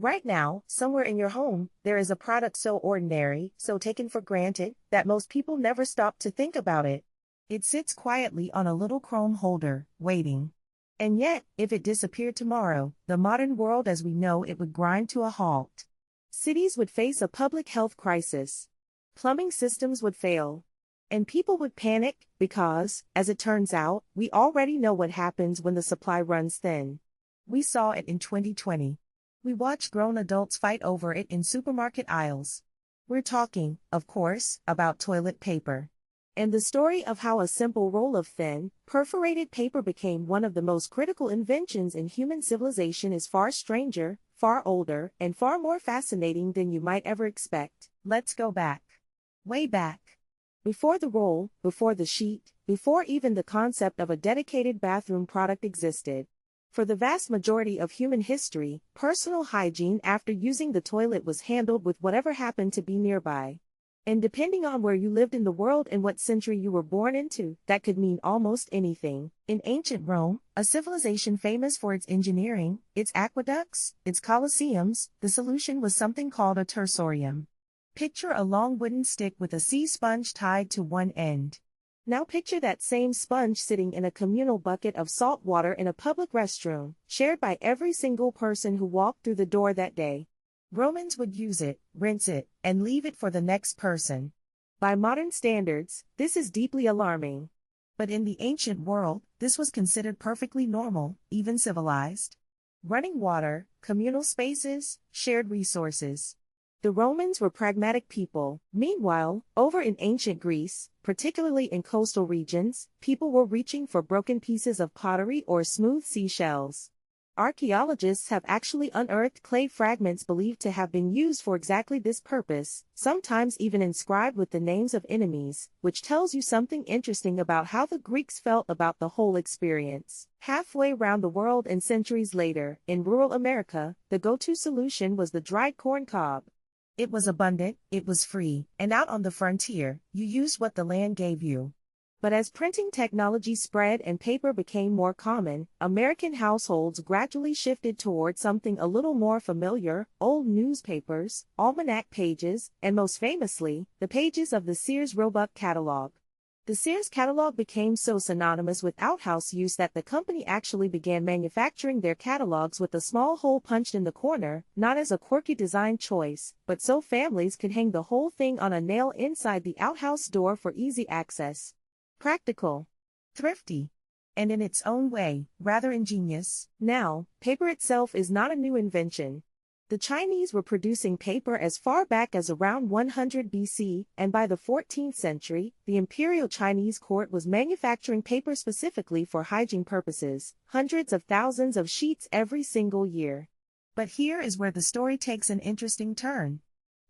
Right now, somewhere in your home, there is a product so ordinary, so taken for granted, that most people never stop to think about it. It sits quietly on a little chrome holder, waiting. And yet, if it disappeared tomorrow, the modern world as we know it would grind to a halt. Cities would face a public health crisis. Plumbing systems would fail. And people would panic because, as it turns out, we already know what happens when the supply runs thin. We saw it in 2020. We watched grown adults fight over it in supermarket aisles. We're talking, of course, about toilet paper. And the story of how a simple roll of thin, perforated paper became one of the most critical inventions in human civilization is far stranger, far older, and far more fascinating than you might ever expect. Let's go back. Way back. Before the roll, before the sheet, before even the concept of a dedicated bathroom product existed. For the vast majority of human history, personal hygiene after using the toilet was handled with whatever happened to be nearby. And depending on where you lived in the world and what century you were born into, that could mean almost anything. In ancient Rome, a civilization famous for its engineering, its aqueducts, its colosseums, the solution was something called a tersorium. Picture a long wooden stick with a sea sponge tied to one end. Now picture that same sponge sitting in a communal bucket of salt water in a public restroom, shared by every single person who walked through the door that day. Romans would use it, rinse it, and leave it for the next person. By modern standards, this is deeply alarming. But in the ancient world, this was considered perfectly normal, even civilized. Running water, communal spaces, shared resources. The Romans were pragmatic people. Meanwhile, over in ancient Greece, particularly in coastal regions, people were reaching for broken pieces of pottery or smooth seashells. Archaeologists have actually unearthed clay fragments believed to have been used for exactly this purpose, sometimes even inscribed with the names of enemies, which tells you something interesting about how the Greeks felt about the whole experience. Halfway round the world and centuries later, in rural America, the go-to solution was the dried corn cob. It was abundant, it was free, and out on the frontier, you used what the land gave you. But as printing technology spread and paper became more common, American households gradually shifted toward something a little more familiar: old newspapers, almanac pages, and most famously, the pages of the Sears Roebuck catalog. The Sears catalog became so synonymous with outhouse use that the company actually began manufacturing their catalogs with a small hole punched in the corner, not as a quirky design choice, but so families could hang the whole thing on a nail inside the outhouse door for easy access. Practical, thrifty, and in its own way, rather ingenious. Now, paper itself is not a new invention. The Chinese were producing paper as far back as around 100 BC, and by the 14th century, the Imperial Chinese Court was manufacturing paper specifically for hygiene purposes, hundreds of thousands of sheets every single year. But here is where the story takes an interesting turn.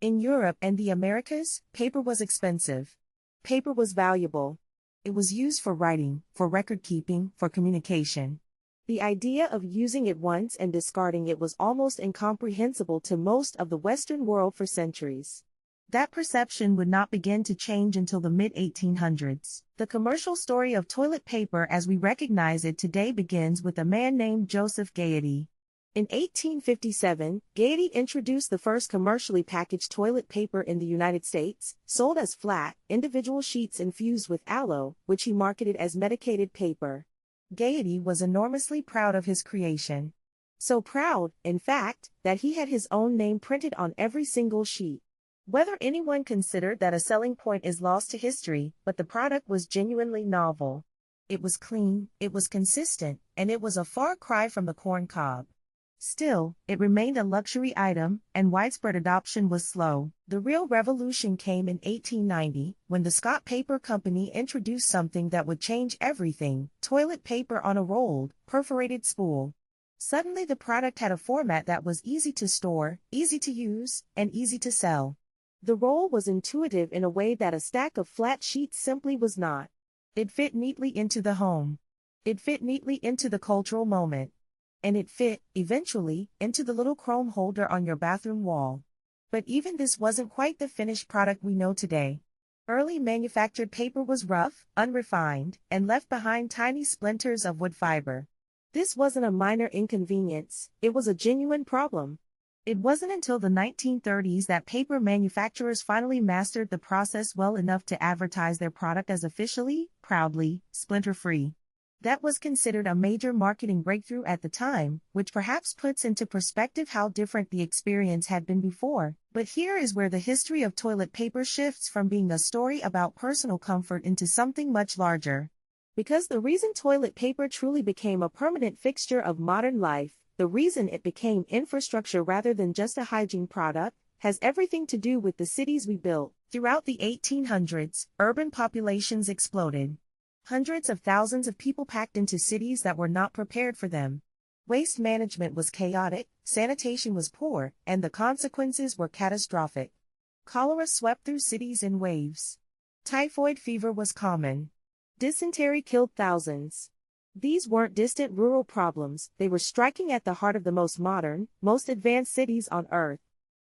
In Europe and the Americas, paper was expensive. Paper was valuable. It was used for writing, for record keeping, for communication. The idea of using it once and discarding it was almost incomprehensible to most of the Western world for centuries. That perception would not begin to change until the mid-1800s. The commercial story of toilet paper as we recognize it today begins with a man named Joseph Gayetty. In 1857, Gayetty introduced the first commercially packaged toilet paper in the United States, sold as flat, individual sheets infused with aloe, which he marketed as medicated paper. Gayetty was enormously proud of his creation. So proud, in fact, that he had his own name printed on every single sheet. Whether anyone considered that a selling point is lost to history, but the product was genuinely novel. It was clean, it was consistent, and it was a far cry from the corn cob. Still, it remained a luxury item, and widespread adoption was slow. The real revolution came in 1890, when the Scott Paper Company introduced something that would change everything: toilet paper on a rolled, perforated spool. Suddenly the product had a format that was easy to store, easy to use, and easy to sell. The roll was intuitive in a way that a stack of flat sheets simply was not. It fit neatly into the home. It fit neatly into the cultural moment. And it fit, eventually, into the little chrome holder on your bathroom wall. But even this wasn't quite the finished product we know today. Early manufactured paper was rough, unrefined, and left behind tiny splinters of wood fiber. This wasn't a minor inconvenience, it was a genuine problem. It wasn't until the 1930s that paper manufacturers finally mastered the process well enough to advertise their product as officially, proudly, splinter-free. That was considered a major marketing breakthrough at the time, which perhaps puts into perspective how different the experience had been before. But here is where the history of toilet paper shifts from being a story about personal comfort into something much larger. Because the reason toilet paper truly became a permanent fixture of modern life, the reason it became infrastructure rather than just a hygiene product, has everything to do with the cities we built. Throughout the 1800s, urban populations exploded. Hundreds of thousands of people packed into cities that were not prepared for them. Waste management was chaotic, sanitation was poor, and the consequences were catastrophic. Cholera swept through cities in waves. Typhoid fever was common. Dysentery killed thousands. These weren't distant rural problems, they were striking at the heart of the most modern, most advanced cities on Earth.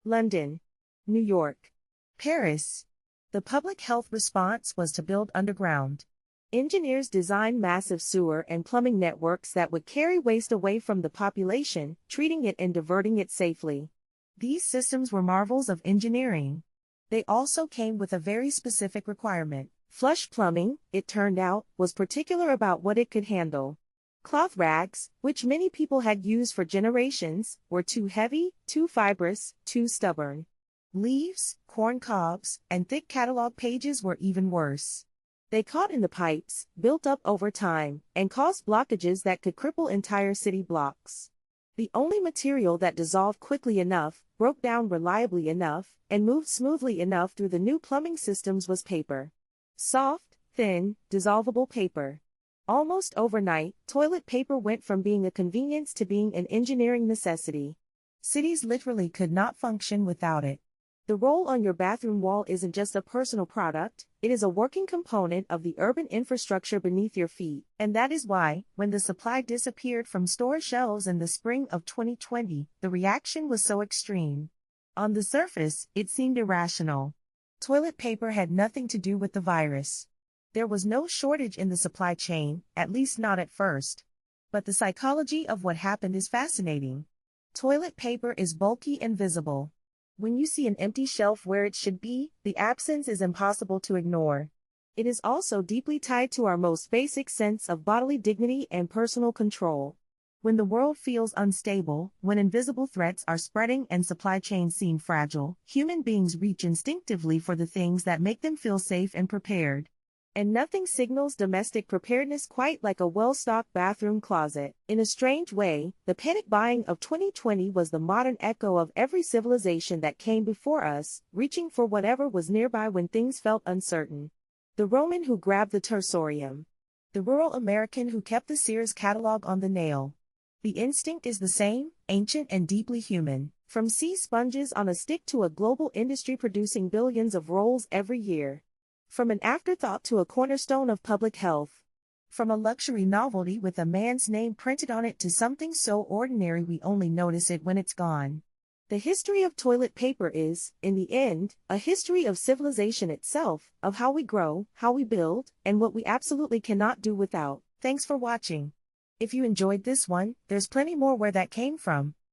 London, New York, Paris. The public health response was to build underground. Engineers designed massive sewer and plumbing networks that would carry waste away from the population, treating it and diverting it safely. These systems were marvels of engineering. They also came with a very specific requirement. Flush plumbing, it turned out, was particular about what it could handle. Cloth rags, which many people had used for generations, were too heavy, too fibrous, too stubborn. Leaves, corn cobs, and thick catalog pages were even worse. They caught in the pipes, built up over time, and caused blockages that could cripple entire city blocks. The only material that dissolved quickly enough, broke down reliably enough, and moved smoothly enough through the new plumbing systems was paper. Soft, thin, dissolvable paper. Almost overnight, toilet paper went from being a convenience to being an engineering necessity. Cities literally could not function without it. The roll on your bathroom wall isn't just a personal product, it is a working component of the urban infrastructure beneath your feet. And that is why, when the supply disappeared from store shelves in the spring of 2020, the reaction was so extreme. On the surface, it seemed irrational. Toilet paper had nothing to do with the virus. There was no shortage in the supply chain, at least not at first. But the psychology of what happened is fascinating. Toilet paper is bulky and visible. When you see an empty shelf where it should be, the absence is impossible to ignore. It is also deeply tied to our most basic sense of bodily dignity and personal control. When the world feels unstable, when invisible threats are spreading and supply chains seem fragile, human beings reach instinctively for the things that make them feel safe and prepared. And nothing signals domestic preparedness quite like a well-stocked bathroom closet. In a strange way, the panic buying of 2020 was the modern echo of every civilization that came before us, reaching for whatever was nearby when things felt uncertain. The Roman who grabbed the tersorium. The rural American who kept the Sears catalog on the nail. The instinct is the same, ancient and deeply human. From sea sponges on a stick to a global industry producing billions of rolls every year. From an afterthought to a cornerstone of public health. From a luxury novelty with a man's name printed on it to something so ordinary we only notice it when it's gone. The history of toilet paper is, in the end, a history of civilization itself, of how we grow, how we build, and what we absolutely cannot do without. Thanks for watching. If you enjoyed this one, there's plenty more where that came from.